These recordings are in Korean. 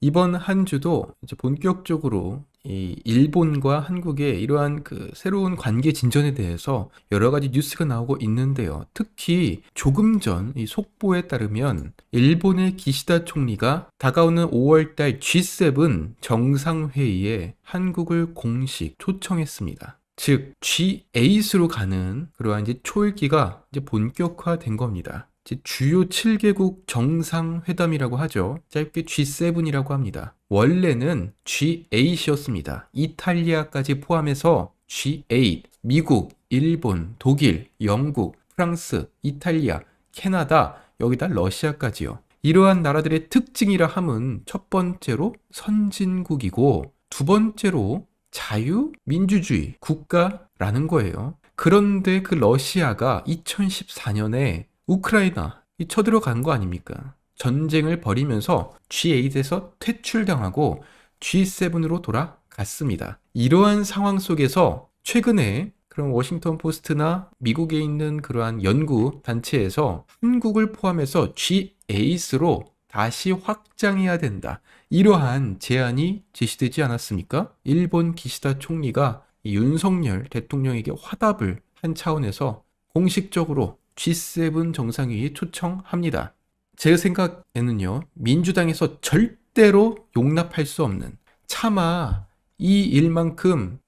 이번 한 주도 이제 본격적으로 이 일본과 한국의 이러한 그 새로운 관계 진전에 대해서 여러 가지 뉴스가 나오고 있는데요. 특히 조금 전 이 속보에 따르면 일본의 기시다 총리가 다가오는 5월달 G7 정상회의에 한국을 공식 초청했습니다. 즉 G8으로 가는 그러한 이제 초읽기가 이제 본격화된 겁니다. 주요 7개국 정상회담이라고 하죠. 짧게 G7이라고 합니다. 원래는 G8이었습니다. 이탈리아까지 포함해서 G8, 미국, 일본, 독일, 영국, 프랑스, 이탈리아, 캐나다, 여기다 러시아까지요. 이러한 나라들의 특징이라 함은 첫 번째로 선진국이고 두 번째로 자유민주주의 국가라는 거예요. 그런데 그 러시아가 2014년에 우크라이나 쳐들어간 거 아닙니까? 전쟁을 벌이면서 G8에서 퇴출당하고 G7으로 돌아갔습니다. 이러한 상황 속에서 최근에 그런 워싱턴 포스트나 미국에 있는 그러한 연구 단체에서 한국을 포함해서 G8으로 다시 확장해야 된다. 이러한 제안이 제시되지 않았습니까? 일본 기시다 총리가 윤석열 대통령에게 화답을 한 차원에서 공식적으로 G7 정상회의에 초청합니다. 제 생각에는요, 민주당에서 절대로 용납할 수 없는, 차마 이 일만큼은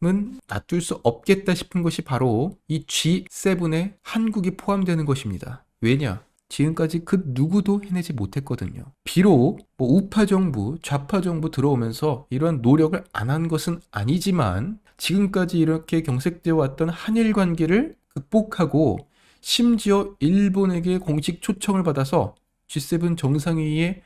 놔둘 수 없겠다 싶은 것이 바로 이 G7에 한국이 포함되는 것입니다. 왜냐? 지금까지 그 누구도 해내지 못했거든요. 비록 우파 정부, 좌파 정부 들어오면서 이런 노력을 안 한 것은 아니지만 지금까지 이렇게 경색되어 왔던 한일 관계를 극복하고 심지어 일본에게 공식 초청을 받아서 G7 정상회의에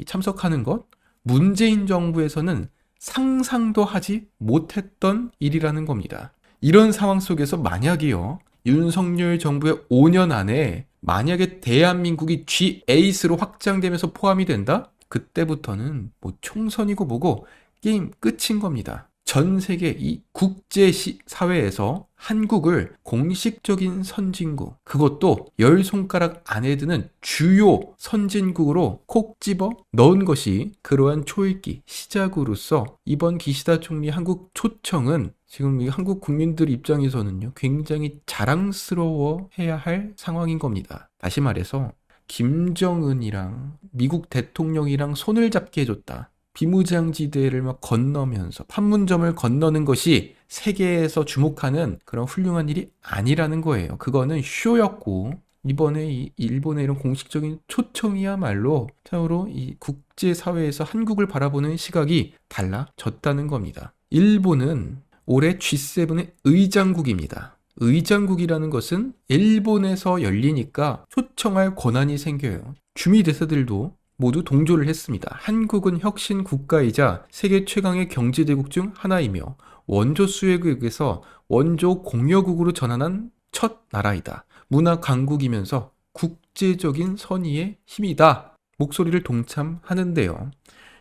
참석하는 것, 문재인 정부에서는 상상도 하지 못했던 일이라는 겁니다. 이런 상황 속에서 만약에요, 윤석열 정부의 5년 안에 만약에 대한민국이 G8으로 확장되면서 포함이 된다? 그때부터는 총선이고 뭐고 게임 끝인 겁니다. 전 세계 이 국제 사회에서 한국을 공식적인 선진국, 그것도 열 손가락 안에 드는 주요 선진국으로 콕 집어 넣은 것이 그러한 초읽기 시작으로서 이번 기시다 총리 한국 초청은 지금 이 한국 국민들 입장에서는요, 굉장히 자랑스러워해야 할 상황인 겁니다. 다시 말해서 김정은이랑 미국 대통령이랑 손을 잡게 해줬다. 비무장지대를 막 건너면서 판문점을 건너는 것이 세계에서 주목하는 그런 훌륭한 일이 아니라는 거예요. 그거는 쇼였고, 이번에 이 일본의 이런 공식적인 초청이야말로 참으로 이 국제사회에서 한국을 바라보는 시각이 달라졌다는 겁니다. 일본은 올해 G7의 의장국입니다. 의장국이라는 것은 일본에서 열리니까 초청할 권한이 생겨요. 주미 대사들도 모두 동조를 했습니다. 한국은 혁신 국가이자 세계 최강의 경제대국 중 하나이며 원조 수혜국에서 원조 공여국으로 전환한 첫 나라이다. 문화 강국이면서 국제적인 선의의 힘이다. 목소리를 동참하는데요.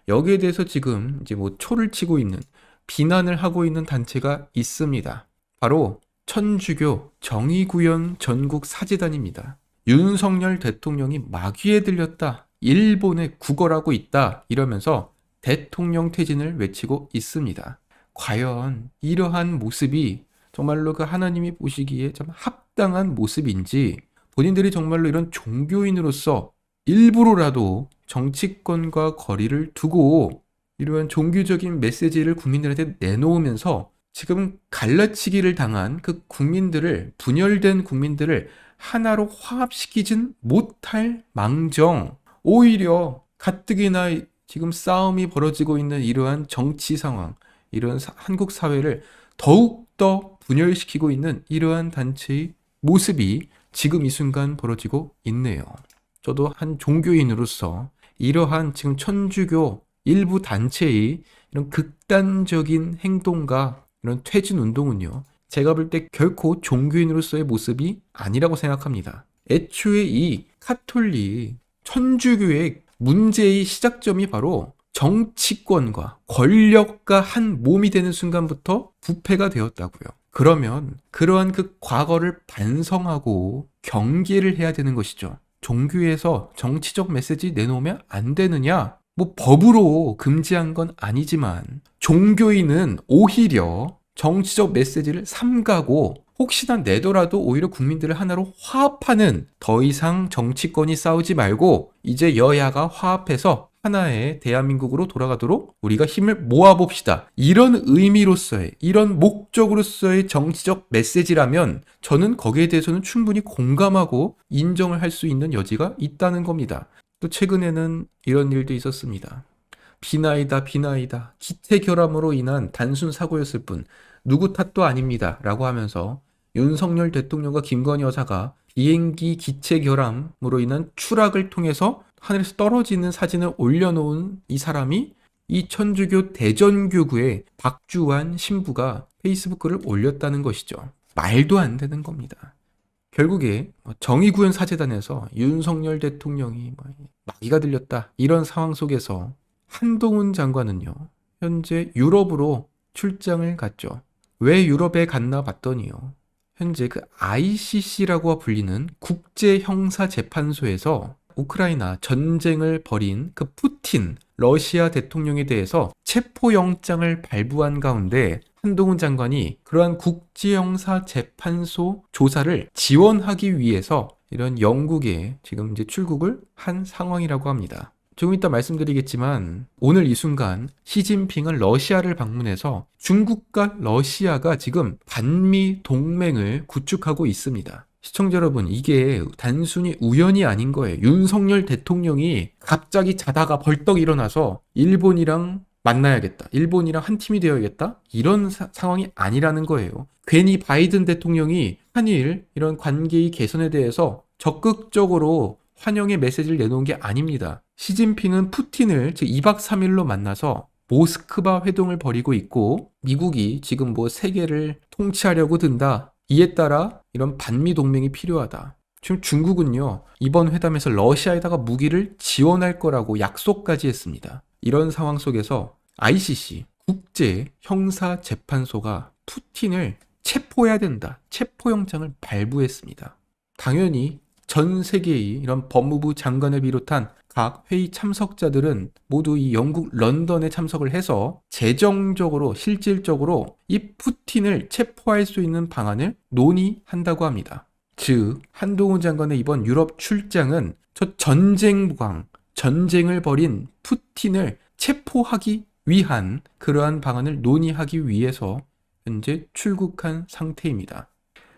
여기에 대해서 지금 이제 초를 치고 있는, 비난을 하고 있는 단체가 있습니다. 바로 천주교 정의구현 전국 사재단입니다. 윤석열 대통령이 마귀에 들렸다. 일본에 구걸하고 있다. 이러면서 대통령 퇴진을 외치고 있습니다. 과연 이러한 모습이 정말로 그 하나님이 보시기에 참 합당한 모습인지, 본인들이 정말로 이런 종교인으로서 일부러라도 정치권과 거리를 두고 이러한 종교적인 메시지를 국민들한테 내놓으면서 지금 갈라치기를 당한 그 국민들을, 분열된 국민들을 하나로 화합시키진 못할 망정, 오히려 가뜩이나 지금 싸움이 벌어지고 있는 이러한 정치 상황, 이러한 한국 사회를 더욱더 분열시키고 있는 이러한 단체의 모습이 지금 이 순간 벌어지고 있네요. 저도 한 종교인으로서 이러한 지금 천주교 일부 단체의 이런 극단적인 행동과 이런 퇴진 운동은요, 제가 볼 때 결코 종교인으로서의 모습이 아니라고 생각합니다. 애초에 이 카톨릭 천주교의 문제의 시작점이 바로 정치권과 권력과 한 몸이 되는 순간부터 부패가 되었다고요. 그러면 그러한 그 과거를 반성하고 경계를 해야 되는 것이죠. 종교에서 정치적 메시지 내놓으면 안 되느냐? 뭐 법으로 금지한 건 아니지만 종교인은 오히려 정치적 메시지를 삼가고 혹시나 내더라도 오히려 국민들을 하나로 화합하는, 더 이상 정치권이 싸우지 말고 이제 여야가 화합해서 하나의 대한민국으로 돌아가도록 우리가 힘을 모아봅시다. 이런 의미로서의, 이런 목적으로서의 정치적 메시지라면 저는 거기에 대해서는 충분히 공감하고 인정을 할 수 있는 여지가 있다는 겁니다. 또 최근에는 이런 일도 있었습니다. 비나이다, 비나이다. 기체 결함으로 인한 단순 사고였을 뿐 누구 탓도 아닙니다. 라고 하면서 윤석열 대통령과 김건희 여사가 비행기 기체 결함으로 인한 추락을 통해서 하늘에서 떨어지는 사진을 올려놓은 이 사람이 이 천주교 대전교구의 박주환 신부가 페이스북 글을 올렸다는 것이죠. 말도 안 되는 겁니다. 결국에 정의구현 사재단에서 윤석열 대통령이 마귀가 들렸다, 이런 상황 속에서 한동훈 장관은요, 현재 유럽으로 출장을 갔죠. 왜 유럽에 갔나 봤더니요, 현재 그 ICC라고 불리는 국제형사재판소에서 우크라이나 전쟁을 벌인 그 푸틴 러시아 대통령에 대해서 체포영장을 발부한 가운데 한동훈 장관이 그러한 국제형사재판소 조사를 지원하기 위해서 이런 영국에 지금 이제 출국을 한 상황이라고 합니다. 조금 이따 말씀드리겠지만 오늘 이 순간 시진핑은 러시아를 방문해서 중국과 러시아가 지금 반미 동맹을 구축하고 있습니다. 시청자 여러분, 이게 단순히 우연이 아닌 거예요. 윤석열 대통령이 갑자기 자다가 벌떡 일어나서 일본이랑 만나야겠다, 일본이랑 한 팀이 되어야겠다, 이런 상황이 아니라는 거예요. 괜히 바이든 대통령이 한일 이런 관계의 개선에 대해서 적극적으로 환영의 메시지를 내놓은 게 아닙니다. 시진핑은 푸틴을 즉 2박 3일로 만나서 모스크바 회동을 벌이고 있고, 미국이 지금 세계를 통치하려고 든다, 이에 따라 이런 반미 동맹이 필요하다. 지금 중국은요, 이번 회담에서 러시아에다가 무기를 지원할 거라고 약속까지 했습니다. 이런 상황 속에서 ICC 국제형사재판소가 푸틴을 체포해야 된다, 체포영장을 발부했습니다. 당연히 전 세계의 이런 법무부 장관을 비롯한 각 회의 참석자들은 모두 이 영국 런던에 참석을 해서 재정적으로, 실질적으로 이 푸틴을 체포할 수 있는 방안을 논의한다고 합니다. 즉 한동훈 장관의 이번 유럽 출장은 저 전쟁을 벌인 푸틴을 체포하기 위한 그러한 방안을 논의하기 위해서 현재 출국한 상태입니다.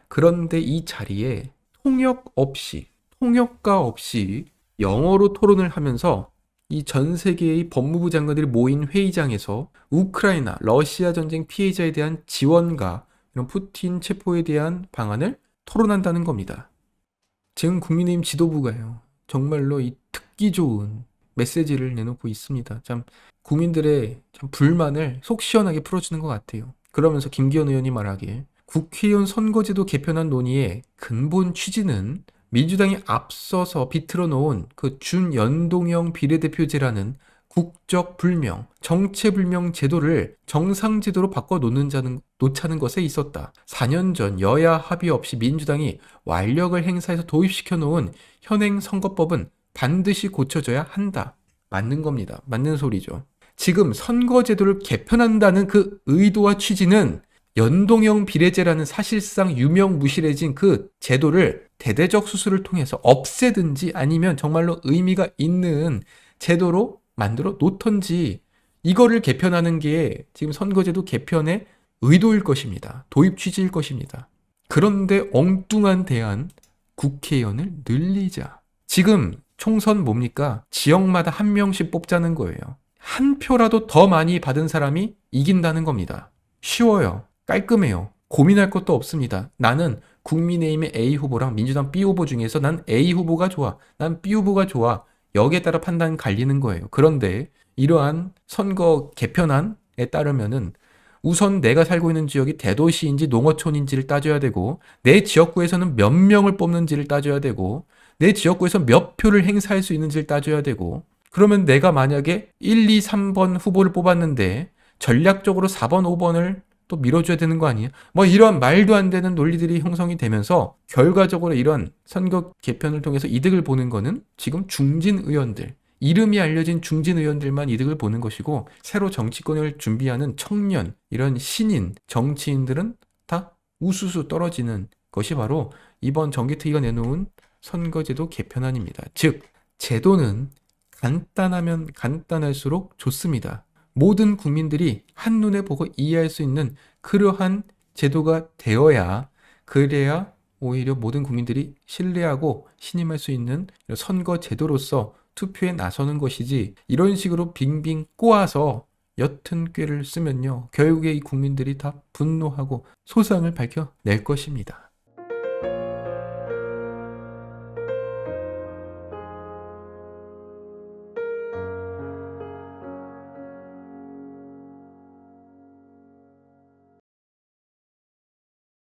그런데 이 자리에 통역가 없이 영어로 토론을 하면서 이 전 세계의 법무부 장관들이 모인 회의장에서 우크라이나, 러시아 전쟁 피해자에 대한 지원과 이런 푸틴 체포에 대한 방안을 토론한다는 겁니다. 지금 국민의힘 지도부가요, 정말로 이 듣기 좋은 메시지를 내놓고 있습니다. 참 국민들의 참 불만을 속 시원하게 풀어주는 것 같아요. 그러면서 김기현 의원이 말하길, 국회의원 선거제도 개편안 논의의 근본 취지는 민주당이 앞서서 비틀어 놓은 그 준연동형 비례대표제라는 국적불명, 정체불명 제도를 정상제도로 바꿔 놓자는 것에 있었다. 4년 전 여야 합의 없이 민주당이 완력을 행사해서 도입시켜 놓은 현행 선거법은 반드시 고쳐져야 한다. 맞는 겁니다. 맞는 소리죠. 지금 선거제도를 개편한다는 그 의도와 취지는 연동형 비례제라는 사실상 유명무실해진 그 제도를 대대적 수술을 통해서 없애든지 아니면 정말로 의미가 있는 제도로 만들어 놓던지, 이거를 개편하는 게 지금 선거제도 개편의 의도일 것입니다. 도입 취지일 것입니다. 그런데 엉뚱한 대안, 국회의원을 늘리자. 지금 총선 뭡니까? 지역마다 한 명씩 뽑자는 거예요. 한 표라도 더 많이 받은 사람이 이긴다는 겁니다. 쉬워요. 깔끔해요. 고민할 것도 없습니다. 나는 국민의힘의 A 후보랑 민주당 B 후보 중에서 난 A 후보가 좋아, 난 B 후보가 좋아, 여기에 따라 판단 갈리는 거예요. 그런데 이러한 선거 개편안에 따르면은 우선 내가 살고 있는 지역이 대도시인지 농어촌인지를 따져야 되고, 내 지역구에서는 몇 명을 뽑는지를 따져야 되고, 내 지역구에서 몇 표를 행사할 수 있는지를 따져야 되고, 그러면 내가 만약에 1, 2, 3번 후보를 뽑았는데 전략적으로 4번, 5번을 또 밀어줘야 되는 거 아니에요? 이런 말도 안 되는 논리들이 형성이 되면서 결과적으로 이런 선거 개편을 통해서 이득을 보는 거는 지금 중진 의원들, 이름이 알려진 중진 의원들만 이득을 보는 것이고 새로 정치권을 준비하는 청년, 이런 신인, 정치인들은 다 우수수 떨어지는 것이 바로 이번 정기특위가 내놓은 선거제도 개편안입니다. 즉, 제도는 간단하면 간단할수록 좋습니다. 모든 국민들이 한눈에 보고 이해할 수 있는 그러한 제도가 되어야, 그래야 오히려 모든 국민들이 신뢰하고 신임할 수 있는 선거 제도로서 투표에 나서는 것이지, 이런 식으로 빙빙 꼬아서 옅은 꾀를 쓰면요, 결국에 이 국민들이 다 분노하고 소상을 밝혀낼 것입니다.